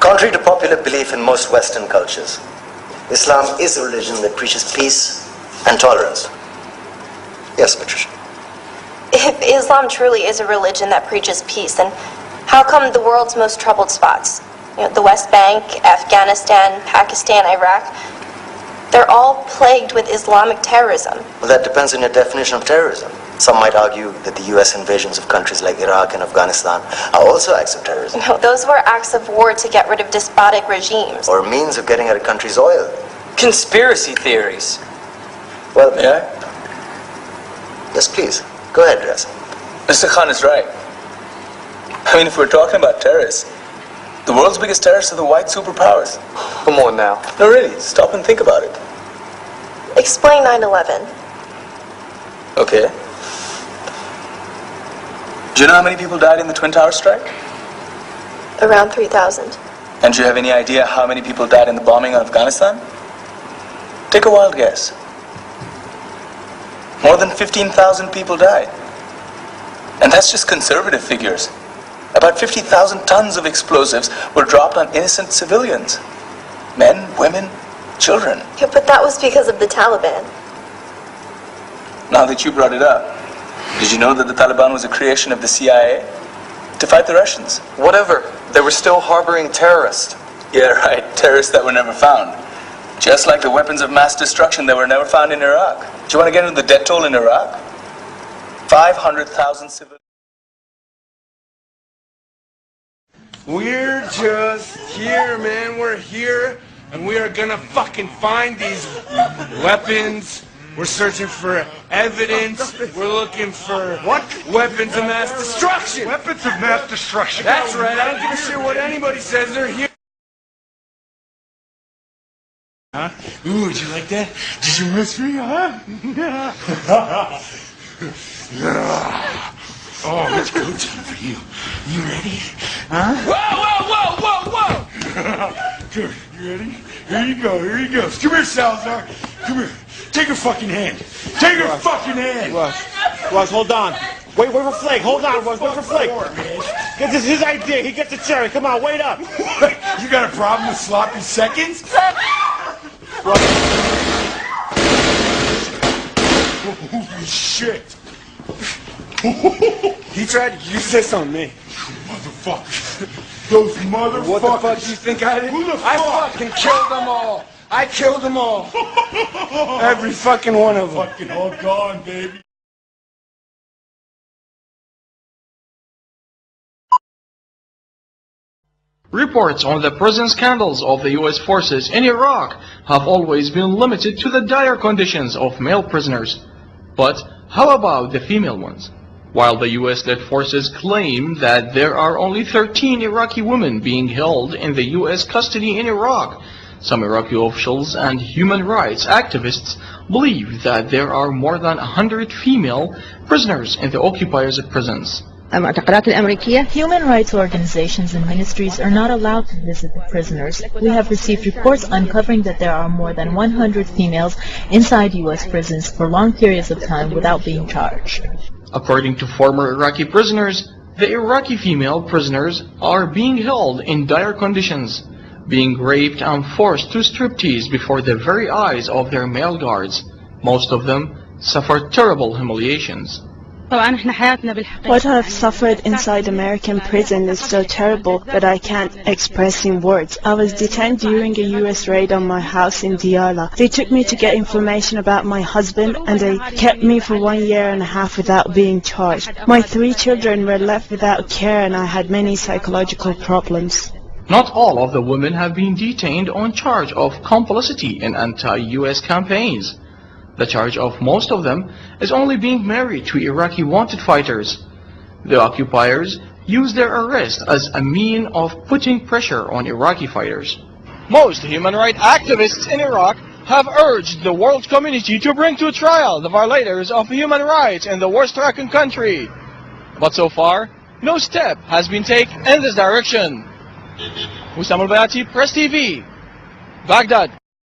Contrary to popular belief in most Western cultures, Islam is a religion that preaches peace and tolerance. Yes, Patricia. If Islam truly is a religion that preaches peace, then how come the world's most troubled spots, the West Bank, Afghanistan, Pakistan, Iraq, they're all plagued with Islamic terrorism? Well, that depends on your definition of terrorism. Some might argue that the US invasions of countries like Iraq and Afghanistan are also acts of terrorism. No, those were acts of war to get rid of despotic regimes. Or means of getting at a country's oil. Conspiracy theories. Well, may I? Yes, please. Go ahead, Reza. Mr. Khan is right. I mean, if we're talking about terrorists, the world's biggest terrorists are the white superpowers. Come on now. No, really, stop and think about it. Explain 9/11. Okay. Do you know how many people died in the Twin Towers strike? Around 3,000. And do you have any idea how many people died in the bombing of Afghanistan? Take a wild guess. More than 15,000 people died. And that's just conservative figures. About 50,000 tons of explosives were dropped on innocent civilians. Men, women, children. Yeah, but that was because of the Taliban. Now that you brought it up, did you know that the Taliban was a creation of the CIA to fight the Russians? Whatever. They were still harboring terrorists. Yeah, right. Terrorists that were never found. Just like the weapons of mass destruction that were never found in Iraq. Do you want to get into the death toll in Iraq? 500,000 civilians. We're just here, man. We're here, and we are gonna fucking find these weapons. We're searching for evidence. We're looking for What? weapons of mass destruction. Weapons of mass destruction. That's right. I don't give a shit what anybody says. They're here. Huh? Ooh, did you like that? Did you miss me, huh? Oh, let's go time for you. You ready? Huh? Whoa, whoa, whoa, whoa, whoa! Good. You ready? Here you go. Here he goes. Come here, Salazar. Come here. Take her fucking hand. Take her fucking hand. Russ, hold on. Wait for Flake. Hold on, Russ. Wait for Flake. This is his idea. He gets the cherry. Come on, wait up. You got a problem with sloppy seconds? Holy shit. He tried to use this on me. Motherfuckers. Those motherfuckers. What the fuck do you think I did? Who the I fuck? fucking killed them all. I killed them all. Every fucking one of them. Fucking all gone, baby. Reports on the prison scandals of the US forces in Iraq have always been limited to the dire conditions of male prisoners. But how about the female ones? While the US-led forces claim that there are only 13 Iraqi women being held in the US custody in Iraq, some Iraqi officials and human rights activists believe that there are more than 100 female prisoners in the occupiers' prisons. Human rights organizations and ministries are not allowed to visit the prisoners. We have received reports uncovering that there are more than 100 females inside U.S. prisons for long periods of time without being charged. According to former Iraqi prisoners, the Iraqi female prisoners are being held in dire conditions, being raped and forced to striptease before the very eyes of their male guards. Most of them suffer terrible humiliations. What I've suffered inside American prison is so terrible that I can't express in words. I was detained during a US raid on my house in Diyala. They took me to get information about my husband and they kept me for 1.5 years without being charged. My 3 children were left without care and I had many psychological problems. Not all of the women have been detained on charge of complicity in anti-US campaigns. The charge of most of them is only being married to Iraqi wanted fighters. The occupiers use their arrest as a mean of putting pressure on Iraqi fighters. Most human rights activists in Iraq have urged the world community to bring to trial the violators of human rights in the war-stricken country. But so far, no step has been taken in this direction. Hussam Al-Bayati, Press TV, Baghdad.